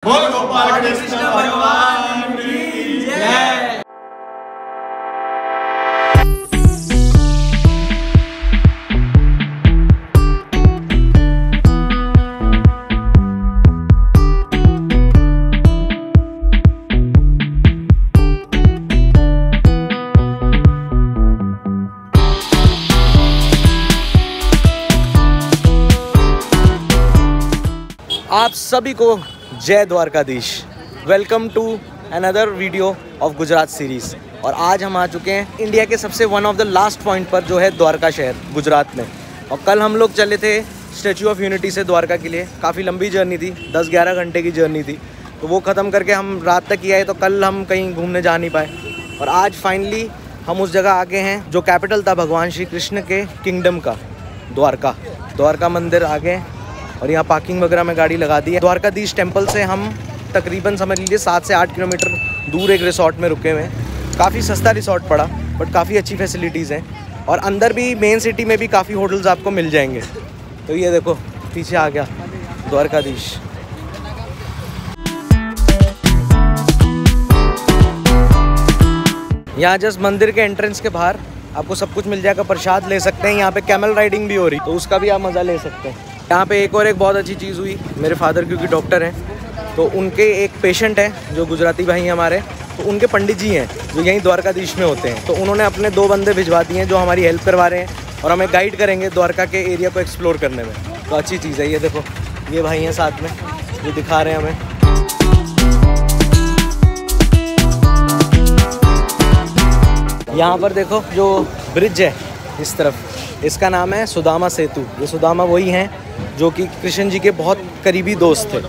बोल गोपाल कृष्ण भगवान की जय। आप सभी को जय Dwarkadhish. Welcome to another video of Gujarat series. और आज हम आ चुके हैं इंडिया के सबसे one of the last point पर, जो है द्वारका शहर गुजरात में। और कल हम लोग चले थे स्टैचू ऑफ यूनिटी से द्वारका के लिए। काफ़ी लंबी जर्नी थी, 10-11 घंटे की जर्नी थी। तो वो ख़त्म करके हम रात तक ही आए, तो कल हम कहीं घूमने जा नहीं पाए। और आज फाइनली हम उस जगह आ गए हैं जो कैपिटल था भगवान श्री कृष्ण के किंगडम का, द्वारका मंदिर आ गए। और यहाँ पार्किंग वगैरह में गाड़ी लगा दी है। द्वारकाधीश टेम्पल से हम तकरीबन समझ लीजिए 7 से 8 किलोमीटर दूर एक रिसोर्ट में रुके हुए हैं। काफ़ी सस्ता रिसोर्ट पड़ा, बट काफ़ी अच्छी फैसिलिटीज़ हैं। और अंदर भी मेन सिटी में भी काफ़ी होटल्स आपको मिल जाएंगे। तो ये देखो पीछे आ गया द्वारकाधीश। यहाँ जस्ट मंदिर के एंट्रेंस के बाहर आपको सब कुछ मिल जाएगा। प्रसाद ले सकते हैं, यहाँ पे कैमल राइडिंग भी हो रही, तो उसका भी आप मज़ा ले सकते हैं। यहाँ पे एक बहुत अच्छी चीज़ हुई, मेरे फादर क्योंकि डॉक्टर हैं, तो उनके एक पेशेंट हैं जो गुजराती भाई हैं हमारे, तो उनके पंडित जी हैं जो यहीं द्वारकाधीश में होते हैं। तो उन्होंने अपने 2 बंदे भिजवा दिए हैं जो हमारी हेल्प करवा रहे हैं और हमें गाइड करेंगे द्वारका के एरिया को एक्सप्लोर करने में। तो अच्छी चीज़ है। ये देखो ये भाई हैं साथ में जो दिखा रहे हैं हमें। यहाँ पर देखो जो ब्रिज है इस तरफ, इसका नाम है सुदामा सेतु। ये सुदामा वही हैं जो कि कृष्ण जी के बहुत करीबी दोस्त थे।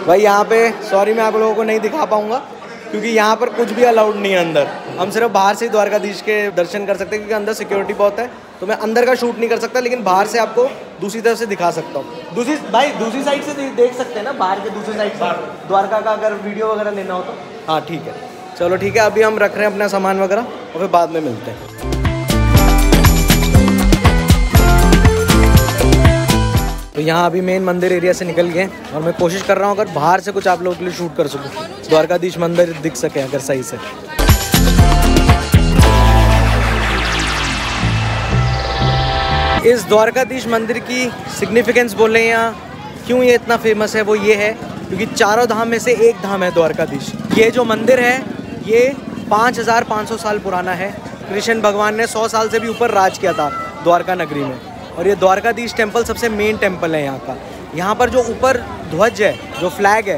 भाई यहाँ पे सॉरी मैं आप लोगों को नहीं दिखा पाऊँगा क्योंकि यहाँ पर कुछ भी अलाउड नहीं है अंदर। हम सिर्फ बाहर से ही द्वारकाधीश के दर्शन कर सकते हैं क्योंकि अंदर सिक्योरिटी बहुत है। तो मैं अंदर का शूट नहीं कर सकता, लेकिन बाहर से आपको दूसरी तरफ से दिखा सकता हूँ। दूसरी साइड से देख सकते हैं ना, बाहर के दूसरी साइड से द्वारका का अगर वीडियो वगैरह लेना हो तो। हाँ ठीक है, चलो ठीक है। अभी हम रख रहे हैं अपना सामान वगैरह और फिर बाद में मिलते हैं। तो यहाँ अभी मेन मंदिर एरिया से निकल गए और मैं कोशिश कर रहा हूँ अगर बाहर से कुछ आप लोगों के लिए शूट कर सकूँ, द्वारकाधीश मंदिर दिख सके अगर सही से। इस द्वारकाधीश मंदिर की सिग्निफिकेंस बोलें या क्यों ये इतना फेमस है, वो ये है क्योंकि 4 धाम में से एक धाम है द्वारकाधीश। ये जो मंदिर है ये 5500 साल पुराना है। कृष्ण भगवान ने 100 साल से भी ऊपर राज किया था द्वारका नगरी में। और ये द्वारकाधीश टेम्पल सबसे मेन टेम्पल है यहाँ का। यहाँ पर जो ऊपर ध्वज है, जो फ्लैग है,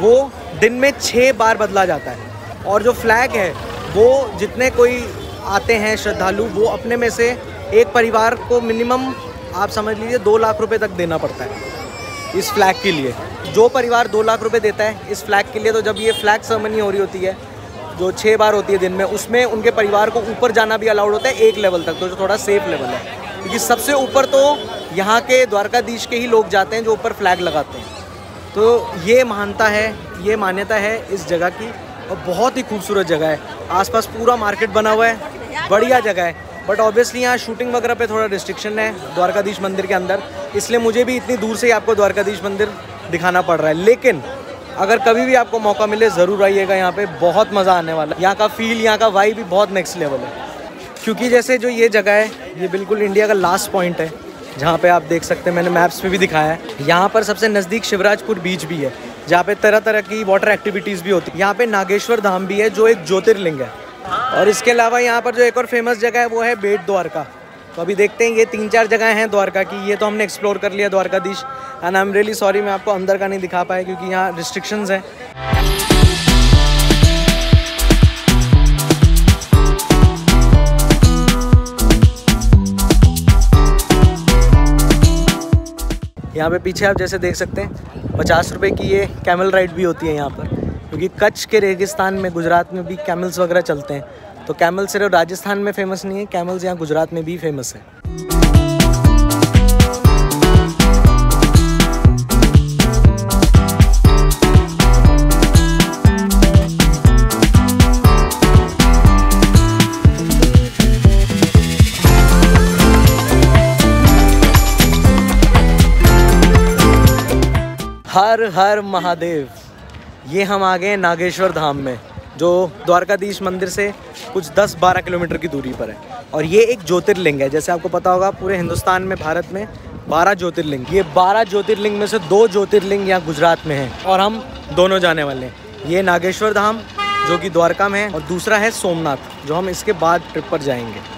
वो दिन में 6 बार बदला जाता है। और जो फ्लैग है वो जितने कोई आते हैं श्रद्धालु, वो अपने में से एक परिवार को मिनिमम आप समझ लीजिए 2 लाख रुपए तक देना पड़ता है इस फ्लैग के लिए। जो परिवार 2 लाख रुपए देता है इस फ्लैग के लिए, तो जब ये फ्लैग सेरेमनी हो रही होती है जो 6 बार होती है दिन में, उसमें उनके परिवार को ऊपर जाना भी अलाउड होता है 1 लेवल तक, तो जो थोड़ा सेफ लेवल है। क्योंकि सबसे ऊपर तो यहाँ के द्वारकाधीश के ही लोग जाते हैं जो ऊपर फ्लैग लगाते हैं। तो ये मान्यता है इस जगह की। और बहुत ही खूबसूरत जगह है। आसपास पूरा मार्केट बना हुआ है, बढ़िया जगह है। बट ऑब्वियसली यहाँ शूटिंग वगैरह पे थोड़ा रिस्ट्रिक्शन है द्वारकाधीश मंदिर के अंदर, इसलिए मुझे भी इतनी दूर से ही आपको द्वारकाधीश मंदिर दिखाना पड़ रहा है। लेकिन अगर कभी भी आपको मौका मिले ज़रूर आइएगा, यहाँ पे बहुत मज़ा आने वाला है। यहाँ का फील, यहाँ का वाइब भी बहुत नेक्स्ट लेवल है। क्योंकि जैसे जो ये जगह है ये बिल्कुल इंडिया का लास्ट पॉइंट है, जहाँ पे आप देख सकते हैं, मैंने मैप्स पे भी दिखाया है। यहाँ पर सबसे नज़दीक शिवराजपुर बीच भी है, जहाँ पे तरह तरह की वाटर एक्टिविटीज़ भी होती है। यहाँ पे नागेश्वर धाम भी है जो एक ज्योतिर्लिंग है। और इसके अलावा यहाँ पर जो एक और फेमस जगह है वो है बेट द्वारका। तो अभी देखते हैं, ये 3-4 जगह हैं द्वारका की। ये तो हमने एक्सप्लोर कर लिया Dwarkadhish. And I am really sorry मैं आपको अंदर का नहीं दिखा पाया क्योंकि यहाँ रिस्ट्रिक्शंस हैं। यहाँ पे पीछे आप जैसे देख सकते हैं 50 रुपये की ये कैमल राइड भी होती है यहाँ पर, क्योंकि कच्छ के रेगिस्तान में गुजरात में भी कैमल्स वगैरह चलते हैं। तो कैमल सिर्फ राजस्थान में फेमस नहीं है, कैमल्स यहाँ गुजरात में भी फेमस है। हर हर महादेव। ये हम आ गए नागेश्वर धाम में, जो द्वारकाधीश मंदिर से कुछ 10-12 किलोमीटर की दूरी पर है। और ये एक ज्योतिर्लिंग है। जैसे आपको पता होगा पूरे हिंदुस्तान में, भारत में 12 ज्योतिर्लिंग, ये 12 ज्योतिर्लिंग में से 2 ज्योतिर्लिंग यहाँ गुजरात में हैं और हम दोनों जाने वाले हैं। ये नागेश्वर धाम जो कि द्वारका में है, और दूसरा है सोमनाथ जो हम इसके बाद ट्रिप पर जाएंगे।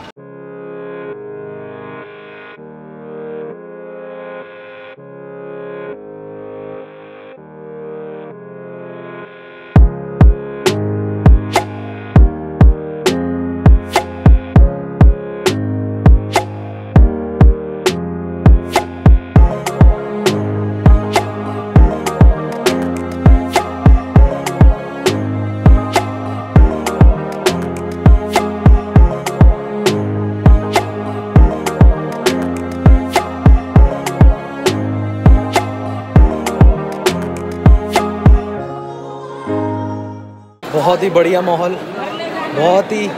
बहुत ही बढ़िया माहौल, बहुत ही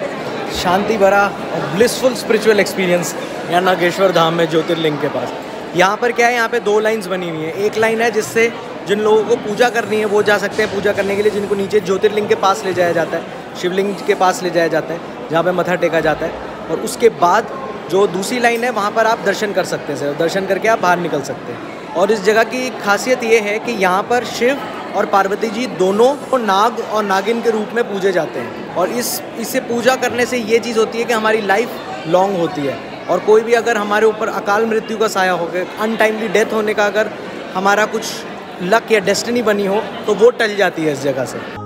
शांति भरा और ब्लिसफुल स्पिरिचुअल एक्सपीरियंस यहाँ नागेश्वर धाम में ज्योतिर्लिंग के पास। यहाँ पर क्या है, यहाँ पे 2 लाइन्स बनी हुई हैं। एक लाइन है जिससे जिन लोगों को पूजा करनी है वो जा सकते हैं पूजा करने के लिए, जिनको नीचे ज्योतिर्लिंग के पास ले जाया जाता है, शिवलिंग के पास ले जाया जाता है जहाँ पे मत्था टेका जाता है। और उसके बाद जो दूसरी लाइन है वहाँ पर आप दर्शन कर सकते हैं, सिर्फ दर्शन करके आप बाहर निकल सकते हैं। और इस जगह की खासियत ये है कि यहाँ पर शिव और पार्वती जी दोनों नाग और नागिन के रूप में पूजे जाते हैं। और इससे पूजा करने से ये चीज़ होती है कि हमारी लाइफ लॉन्ग होती है, और कोई भी अगर हमारे ऊपर अकाल मृत्यु का साया हो गया, अनटाइमली डेथ होने का अगर हमारा कुछ लक या डेस्टिनी बनी हो तो वो टल जाती है इस जगह से।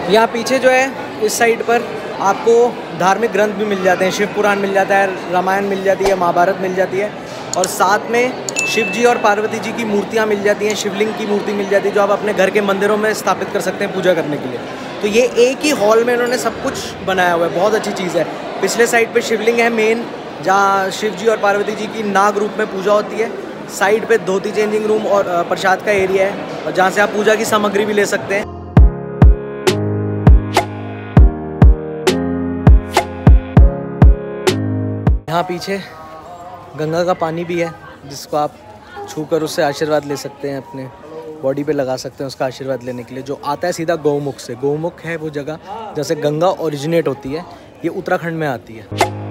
यहाँ पीछे जो है इस साइड पर आपको धार्मिक ग्रंथ भी मिल जाते हैं, शिव पुराण मिल जाता है, रामायण मिल जाती है, महाभारत मिल जाती है, और साथ में शिव जी और पार्वती जी की मूर्तियाँ मिल जाती हैं, शिवलिंग की मूर्ति मिल जाती है जो आप अपने घर के मंदिरों में स्थापित कर सकते हैं पूजा करने के लिए। तो ये एक ही हॉल में इन्होंने सब कुछ बनाया हुआ है, बहुत अच्छी चीज़ है। पिछले साइड पर शिवलिंग है मेन, जहाँ शिव जी और पार्वती जी की नाग रूप में पूजा होती है। साइड पर धोती चेंजिंग रूम और प्रसाद का एरिया है, और जहाँ से आप पूजा की सामग्री भी ले सकते हैं। यहाँ पीछे गंगा का पानी भी है जिसको आप छूकर उससे आशीर्वाद ले सकते हैं, अपने बॉडी पे लगा सकते हैं उसका आशीर्वाद लेने के लिए, जो आता है सीधा गौमुख से। गौमुख है वो जगह जैसे गंगा ओरिजिनेट होती है, ये उत्तराखंड में आती है।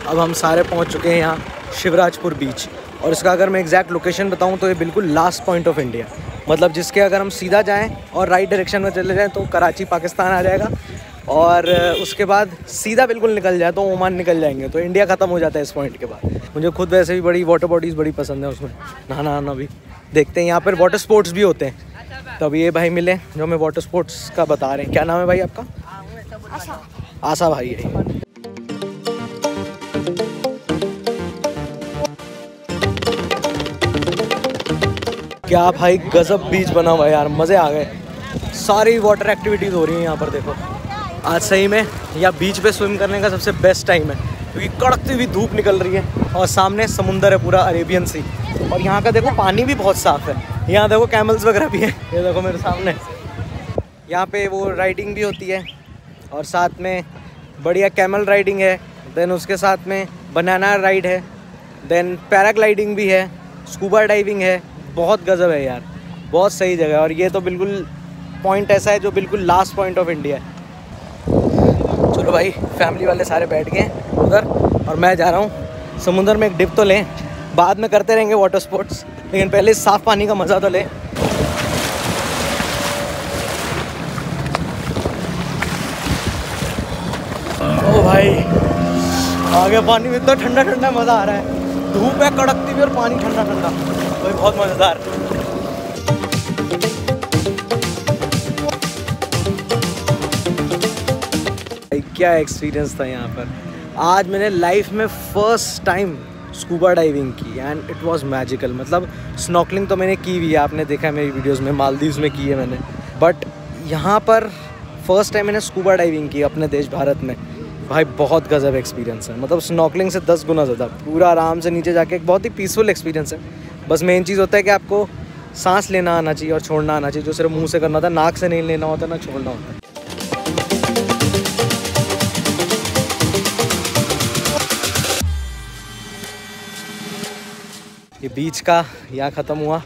अब हम सारे पहुंच चुके हैं यहाँ शिवराजपुर बीच, और इसका अगर मैं एग्जैक्ट लोकेशन बताऊं तो ये बिल्कुल लास्ट पॉइंट ऑफ इंडिया, मतलब जिसके अगर हम सीधा जाएं और राइट डायरेक्शन में चले जाएं तो कराची पाकिस्तान आ जाएगा, और उसके बाद सीधा बिल्कुल निकल जाए तो ओमान निकल जाएंगे, तो इंडिया ख़त्म हो जाता है इस पॉइंट के बाद। मुझे खुद वैसे भी बड़ी वाटर बॉडीज़ बड़ी पसंद है, उसमें नहाना आना भी। देखते हैं यहाँ पर वाटर स्पोर्ट्स भी होते हैं। तो अभी ये भाई मिले जो हमें वाटर स्पोर्ट्स का बता रहे हैं। क्या नाम है भाई आपका? आशा भाई है। क्या भाई गजब बीच बना हुआ है यार, मज़े आ गए। सारी वाटर एक्टिविटीज़ हो रही हैं यहाँ पर। देखो आज सही में या बीच पे स्विम करने का सबसे बेस्ट टाइम है, क्योंकि कड़कती हुई धूप निकल रही है और सामने समुंदर है पूरा अरेबियन सी, और यहाँ का देखो पानी भी बहुत साफ़ है। यहाँ देखो कैमल्स वगैरह भी हैं, ये देखो मेरे सामने। यहाँ पे वो राइडिंग भी होती है, और साथ में बढ़िया कैमल राइडिंग है, देन उसके साथ में बनाना राइड है, देन पैराग्लाइडिंग भी है, स्कूबा डाइविंग है। बहुत गजब है यार, बहुत सही जगह है। और ये तो बिल्कुल पॉइंट ऐसा है जो बिल्कुल लास्ट पॉइंट ऑफ इंडिया है। चलो भाई, फैमिली वाले सारे बैठ गए उधर, और मैं जा रहा हूँ समुद्र में एक डिप तो लें, बाद में करते रहेंगे वाटर स्पोर्ट्स, लेकिन पहले साफ़ पानी का मज़ा तो लें। ओ भाई, आगे पानी में इतना ठंडा ठंडा मज़ा आ रहा है। धूप है कड़कती हुई और पानी ठंडा ठंडा, तो बहुत मज़ेदार। क्या एक्सपीरियंस था यहाँ पर। आज मैंने लाइफ में फर्स्ट टाइम स्कूबा डाइविंग की एंड इट वाज मैजिकल। मतलब स्नॉर्कलिंग तो मैंने की हुई है, आपने देखा है मेरी वीडियोस में, मालदीव्स में की है मैंने, बट यहाँ पर फर्स्ट टाइम मैंने स्कूबा डाइविंग की अपने देश भारत में। भाई बहुत गजब एक्सपीरियंस है, मतलब स्नॉर्कलिंग से 10 गुना ज़्यादा, पूरा आराम से नीचे जाके एक बहुत ही पीसफुल एक्सपीरियंस है। बस मेन चीज़ होता है कि आपको सांस लेना आना चाहिए और छोड़ना आना चाहिए, जो सिर्फ मुंह से करना होता है, नाक से नहीं लेना होता, ना छोड़ना होता है। ये बीच का यहाँ ख़त्म हुआ,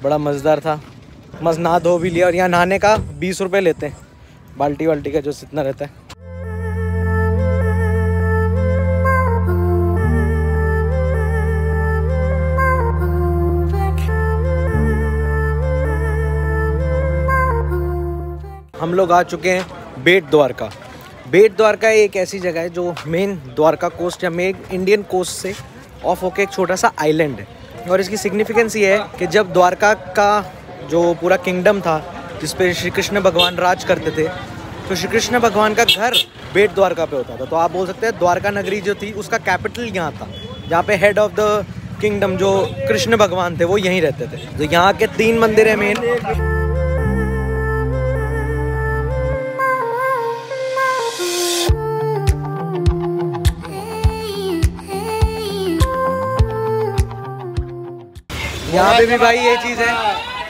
बड़ा मज़ेदार था, मस्त नहा धो भी लिया। और यहाँ नहाने का 20 रुपये लेते हैं, बाल्टी वाल्टी का जो जितना रहता है। हम लोग आ चुके हैं बेट द्वारका। बेट द्वारका एक ऐसी जगह है जो मेन द्वारका कोस्ट या मेन इंडियन कोस्ट से ऑफ होके एक छोटा सा आइलैंड है। और इसकी सिग्निफिकेंस ये है कि जब द्वारका का जो पूरा किंगडम था जिस पे श्री कृष्ण भगवान राज करते थे, तो श्री कृष्ण भगवान का घर बेट द्वारका पे होता था। तो आप बोल सकते हैं द्वारका नगरी जो थी उसका कैपिटल यहाँ था, जहाँ पे हेड ऑफ द किंगडम जो कृष्ण भगवान थे वो यहीं रहते थे। तो यहाँ के 3 मंदिर है मेन। यहाँ पे भी भाई ये चीज़ है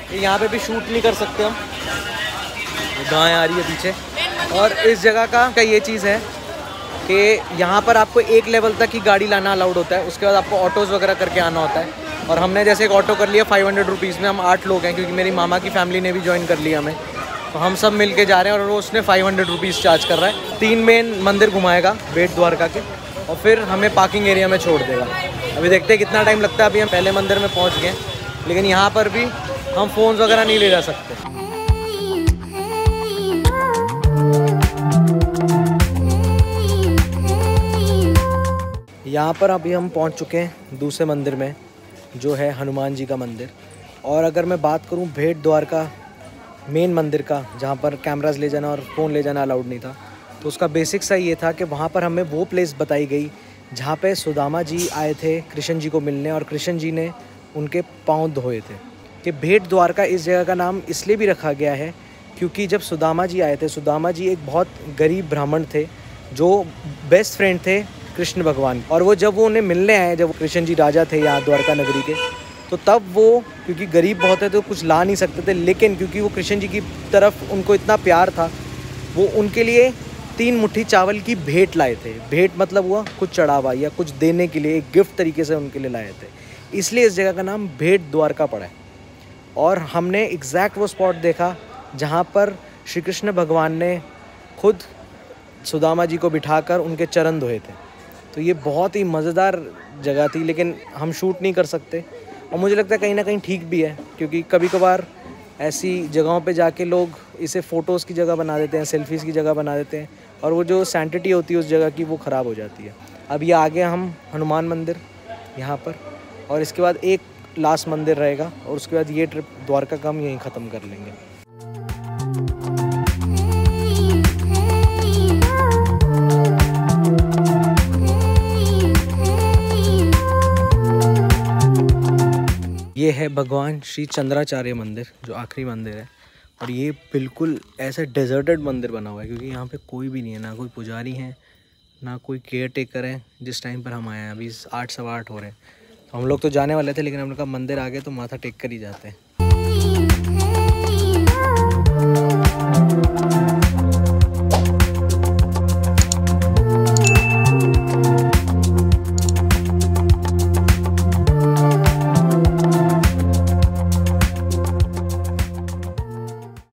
कि यहाँ पे भी शूट नहीं कर सकते हम, गाय आ रही है पीछे। और इस जगह का ये चीज़ है कि यहाँ पर आपको एक लेवल तक ही गाड़ी लाना अलाउड होता है, उसके बाद आपको ऑटोज़ वगैरह करके आना होता है। और हमने जैसे एक ऑटो कर लिया 500 रुपीज़ में, हम 8 लोग हैं क्योंकि मेरी मामा की फैमिली ने भी ज्वाइन कर लिया हमें, तो हम सब मिल के जा रहे हैं। और वो उसने 500 रुपीज़ चार्ज कर रहा है। 3 मेन मंदिर घुमाएगा बेट द्वारका के और फिर हमें पार्किंग एरिया में छोड़ देगा। अभी देखते हैं कितना टाइम लगता है। अभी हम पहले मंदिर में पहुंच गए, लेकिन यहाँ पर भी हम फ़ोन्स वगैरह नहीं ले जा सकते। यहाँ पर अभी हम पहुँच चुके हैं दूसरे मंदिर में, जो है हनुमान जी का मंदिर। और अगर मैं बात करूँ बेट द्वारका मेन मंदिर का, जहाँ पर कैमरास ले जाना और फ़ोन ले जाना अलाउड नहीं था, तो उसका बेसिक सा ये था कि वहाँ पर हमें वो प्लेस बताई गई जहाँ पे सुदामा जी आए थे कृष्ण जी को मिलने, और कृष्ण जी ने उनके पाँव धोए थे। कि बेट द्वारका इस जगह का नाम इसलिए भी रखा गया है क्योंकि जब सुदामा जी आए थे, सुदामा जी एक बहुत गरीब ब्राह्मण थे जो बेस्ट फ्रेंड थे कृष्ण भगवान। और वो जब वो उन्हें मिलने आए, जब कृष्ण जी राजा थे यहाँ द्वारका नगरी के, तो तब वो क्योंकि गरीब बहुत है तो कुछ ला नहीं सकते थे, लेकिन क्योंकि वो कृष्ण जी की तरफ उनको इतना प्यार था, वो उनके लिए 3 मुट्ठी चावल की भेंट लाए थे। भेंट मतलब हुआ कुछ चढ़ावा या कुछ देने के लिए, एक गिफ्ट तरीके से उनके लिए लाए थे, इसलिए इस जगह का नाम बेट द्वारका पड़ा है। और हमने एग्जैक्ट वो स्पॉट देखा जहाँ पर श्री कृष्ण भगवान ने खुद सुदामा जी को बिठाकर उनके चरण धोए थे। तो ये बहुत ही मज़ेदार जगह थी, लेकिन हम शूट नहीं कर सकते। और मुझे लगता है कहीं ना कहीं ठीक भी है, क्योंकि कभी कभार ऐसी जगहों पे जाके लोग इसे फ़ोटोज़ की जगह बना देते हैं, सेल्फीज़ की जगह बना देते हैं, और वो जो सैंटिटी होती है उस जगह की वो ख़राब हो जाती है। अब ये आगे हम हनुमान मंदिर यहाँ पर, और इसके बाद एक लास्ट मंदिर रहेगा, और उसके बाद ये ट्रिप द्वारका का हम यहीं ख़त्म कर लेंगे। ये है भगवान श्री चंद्राचार्य मंदिर, जो आखिरी मंदिर है। और ये बिल्कुल ऐसे डेजर्टेड मंदिर बना हुआ है, क्योंकि यहाँ पे कोई भी नहीं है, ना कोई पुजारी है, ना कोई केयर टेकर है। जिस टाइम पर हम आए हैं, अभी 8 सवा 8 हो रहे हैं, तो हम लोग तो जाने वाले थे, लेकिन हम लोग का मंदिर आ गए तो माथा टेक कर ही जाते हैं।